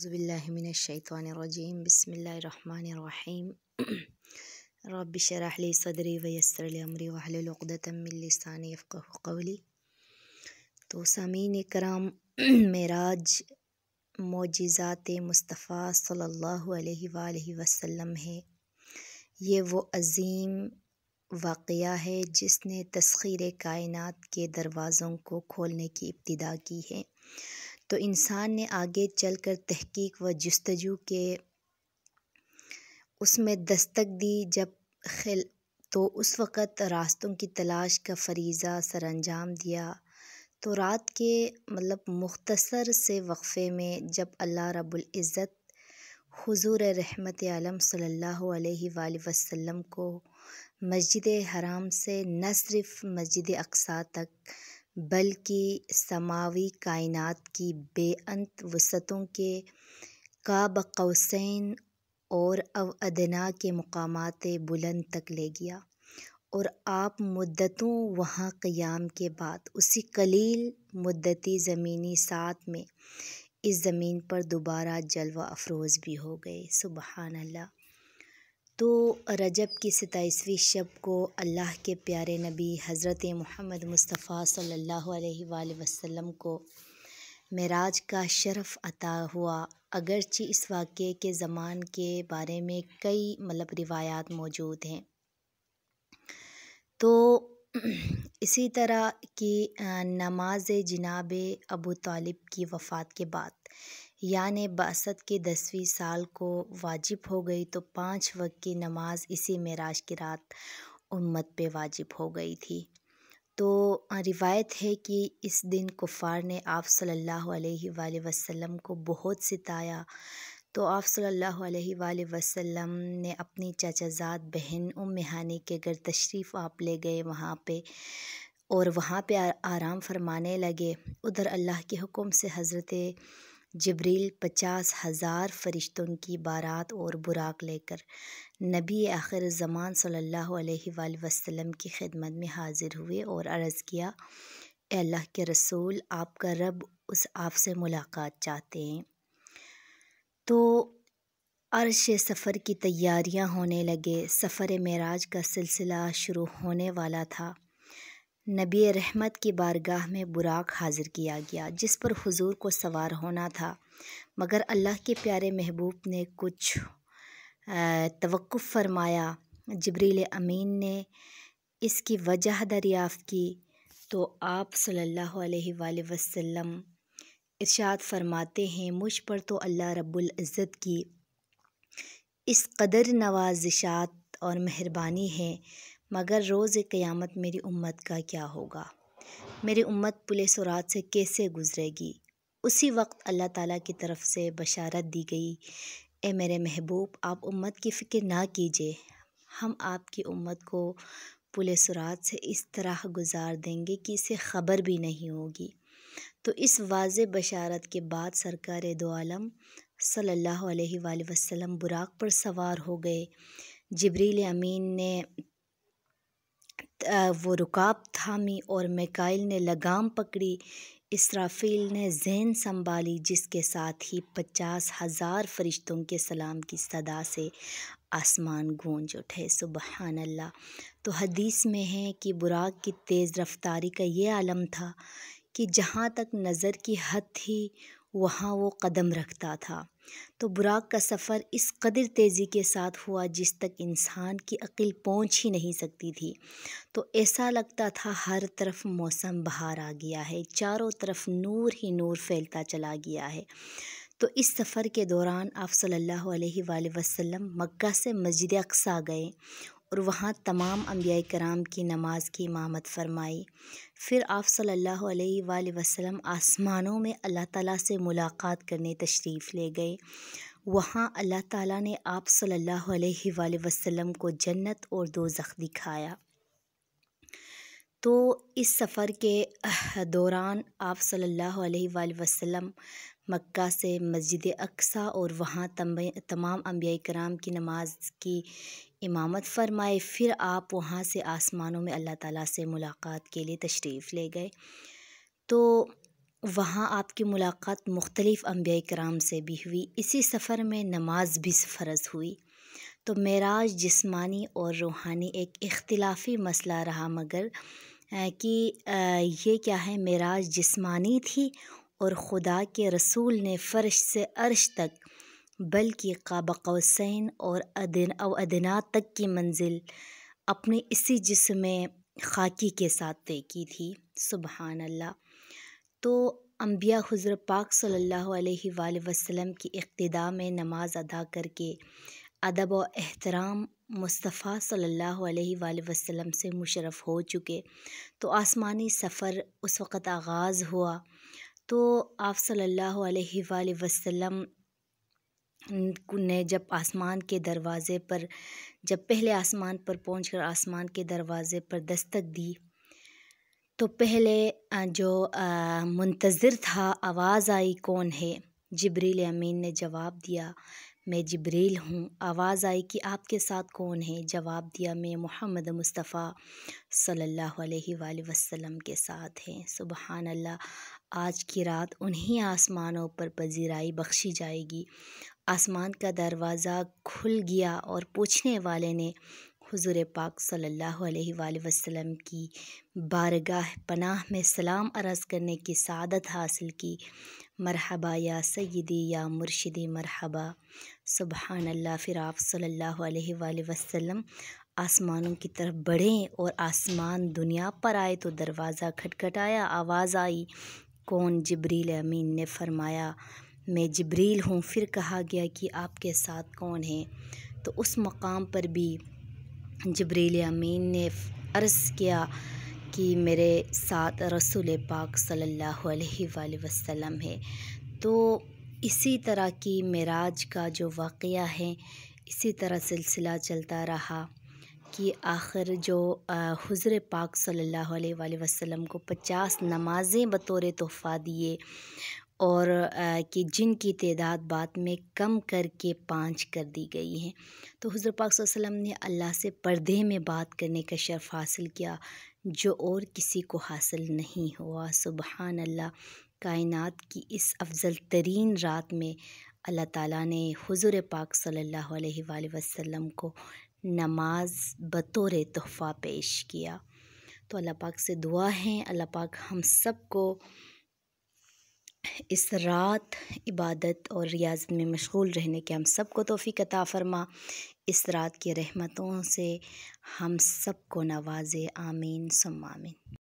اعوذ باللہ من الشیطان الرجیم بسم اللہ الرحمن الرحیم رب اشرح لی صدری ویسر لی امری واحلل عقدۃ من لسانی یفقہوا قولی۔ تو سامعین کرام، معراج معجزات مصطفیٰ صلی اللہ علیہ وآلہ وسلم ہے۔ یہ وہ عظیم واقعہ ہے جس نے تسخیر کائنات کے دروازوں کو کھولنے کی ابتدا کی ہے۔ تو انسان نے آگے چل کر تحقیق و جستجو کے اس میں دستک دی تو اس وقت راستوں کی تلاش کا فریضہ سر انجام دیا۔ تو رات کے مختصر سے وقفے میں جب اللہ رب العزت حضور رحمت عالم صلی اللہ علیہ وآلہ وسلم کو مسجد حرام سے نہ صرف مسجد اقصیٰ تک بلکہ سماوی کائنات کی بے انت وسعتوں کے قاب قوسین اور او ادنیٰ کے مقامات بلند تک لے گیا، اور آپ مدتوں وہاں قیام کے بعد اسی قلیل مدتی زمینی ساعت میں اس زمین پر دوبارہ جلوہ افروز بھی ہو گئے۔ سبحان اللہ۔ تو رجب کی 27ویں شب کو اللہ کے پیارے نبی حضرت محمد مصطفیٰ صلی اللہ علیہ وآلہ وسلم کو معراج کا شرف عطا ہوا۔ اگرچہ اس واقعے کے زمان کے بارے میں کئی روایات موجود ہیں۔ تو اسی طرح کی نماز جناب ابو طالب کی وفات کے بعد یعنی بعثت کے 10ویں سال کو واجب ہو گئی، تو 5 وقت کی نماز اسی معراج کی رات امت پہ واجب ہو گئی تھی۔ تو روایت ہے کہ اس دن کفار نے آپ صلی اللہ علیہ وآلہ وسلم کو بہت ستایا، تو آپ صلی اللہ علیہ وآلہ وسلم نے اپنی چچا زاد بہن ام ہانی کے گھر تشریف آپ لے گئے اور وہاں پہ آرام فرمانے لگے۔ ادھر اللہ کے حکم سے حضرت جبریل 50,000 فرشتوں کی بارات اور براق لے کر نبی آخر زمان صلی اللہ علیہ وآلہ وسلم کی خدمت میں حاضر ہوئے اور عرض کیا، اے اللہ کے رسول، آپ کا رب آپ سے ملاقات چاہتے ہیں۔ تو عرش سفر کی تیاریاں ہونے لگے۔ سفر معراج کا سلسلہ شروع ہونے والا تھا۔ نبی رحمت کی بارگاہ میں براق حاضر کیا گیا جس پر حضور کو سوار ہونا تھا، مگر اللہ کے پیارے محبوب نے کچھ توقف فرمایا۔ جبریل امین نے اس کی وجہ دریافت کی تو آپ صلی اللہ علیہ وآلہ وسلم ارشاد فرماتے ہیں، مجھ پر تو اللہ رب العزت کی اس قدر نوازشات اور مہربانی ہے، مگر روز قیامت میری امت کا کیا ہوگا؟ میری امت پل صراط سے کیسے گزرے گی؟ اسی وقت اللہ تعالیٰ کی طرف سے بشارت دی گئی، اے میرے محبوب، آپ امت کی فکر نہ کیجیے، ہم آپ کی امت کو پل صراط سے اس طرح گزار دیں گے کہ اسے خبر بھی نہیں ہوگی۔ تو اس واضح بشارت کے بعد سرکار دو عالم صلی اللہ علیہ وآلہ وسلم براق پر سوار ہو گئے۔ جبریل امین نے وہ رکاب تھامی اور میکائیل نے لگام پکڑی، اسرافیل نے زین سنبھالی، جس کے ساتھ ہی 50,000 فرشتوں کے سلام کی صدا سے آسمان گونج اٹھے۔ سبحان اللہ۔ تو حدیث میں ہے کہ براق کی تیز رفتاری کا یہ عالم تھا کہ جہاں تک نظر کی حد تھی وہاں وہ قدم رکھتا تھا۔ تو براق کا سفر اس قدر تیزی کے ساتھ ہوا جس تک انسان کی عقل پہنچ ہی نہیں سکتی تھی۔ تو ایسا لگتا تھا ہر طرف موسم بہار آ گیا ہے، چاروں طرف نور ہی نور پھیلتا چلا گیا ہے۔ تو اس سفر کے دوران آپ صلی اللہ علیہ وآلہ وسلم مکہ سے مسجد اقصیٰ گئے اور وہاں تمام انبیاء کرام کی نماز کی امامت فرمائی۔ پھر آپ صلی اللہ علیہ وآلہ وسلم آسمانوں میں اللہ تعالیٰ سے ملاقات کرنے تشریف لے گئے۔ وہاں اللہ تعالیٰ نے آپ صلی اللہ علیہ وآلہ وسلم کو جنت اور دوزخ دکھایا۔ تو اس سفر کے دوران آپ صلی اللہ علیہ وآلہ وسلم مکہ سے مسجد اقصیٰ اور وہاں تمام انبیاء کرام کی نماز کی امامت فرمائے۔ پھر آپ وہاں سے آسمانوں میں اللہ تعالیٰ سے ملاقات کے لیے تشریف لے گئے۔ تو وہاں آپ کی ملاقات مختلف انبیاء کرام سے بھی ہوئی۔ اسی سفر میں نماز بھی فرض ہوئی۔ تو معراج جسمانی اور روحانی ایک اختلافی مسئلہ رہا، مگر کہ یہ کیا ہے، معراج جسمانی تھی اور خدا کے رسول نے فرش سے عرش تک، بلکہ قاب قوسین اور ادنیٰ تک کی منزل اپنے اسی جسم خاکی کے ساتھ طے کی تھی۔ سبحان اللہ۔ تو انبیاء حضور پاک صلی اللہ علیہ وآلہ وسلم کی اقتداء میں نماز ادا کر کے ادب و احترام مصطفیٰ صلی اللہ علیہ وآلہ وسلم سے مشرف ہو چکے، تو آسمانی سفر اس وقت آغاز ہوا۔ تو آپ صلی اللہ علیہ وآلہ وسلم نے جب آسمان کے دروازے پر، جب پہلے آسمان پر پہنچ کر آسمان کے دروازے پر دستک دی، تو پہلے جو منتظر تھا، آواز آئی، کون ہے؟ جبریل امین نے جواب دیا، میں جبریل ہوں۔ آواز آئی کہ آپ کے ساتھ کون ہے؟ جواب دیا، میں محمد مصطفیٰ صلی اللہ علیہ وآلہ وسلم کے ساتھ ہیں۔ سبحان اللہ۔ آج کی رات انہی آسمانوں پر پذیرائی بخشی جائے گی۔ آسمان کا دروازہ کھل گیا اور پوچھنے والے نے حضور پاک صلی اللہ علیہ وآلہ وسلم کی بارگاہ پناہ میں سلام عرض کرنے کی سعادت حاصل کی۔ مرحبا یا سیدی یا مرشدی مرحبا۔ سبحان اللہ۔ پھر آپ صلی اللہ علیہ وآلہ وسلم آسمانوں کی طرف بڑھیں اور آسمان دنیا پر آئے تو دروازہ کھٹکھٹایا، آواز آئی، کون؟ جبریل امین نے فرمایا، میں جبریل ہوں۔ پھر کہا گیا کہ آپ کے ساتھ کون ہے؟ تو اس مقام پر بھی جبریل امین نے عرض کیا کہ میرے ساتھ رسول پاک صلی اللہ علیہ وآلہ وسلم ہے۔ تو اسی طرح کی معراج کا جو واقعہ ہے، اسی طرح سلسلہ چلتا رہا کہ آخر جو حضور پاک صلی اللہ علیہ وآلہ وسلم کو 50 نمازیں بطور تحفہ دیے، اور کہ جن کی تعداد بعد میں کم کر کے 5 کر دی گئی ہیں۔ تو حضور پاک صلی اللہ علیہ وسلم نے اللہ سے پردے میں بات کرنے کا شرف حاصل کیا، جو اور کسی کو حاصل نہیں ہوا۔ سبحان اللہ۔ کائنات کی اس افضل ترین رات میں اللہ تعالیٰ نے حضور پاک صلی اللہ علیہ وآلہ وسلم کو نماز بطور تحفہ پیش کیا۔ تو اللہ پاک سے دعا ہے، اللہ پاک ہم سب کو اس رات عبادت اور ریاضت میں مشغول رہنے کے ہم سب کو توفیق عطا فرما، اس رات کی رحمتوں سے ہم سب کو نوازے، آمین ثم آمین۔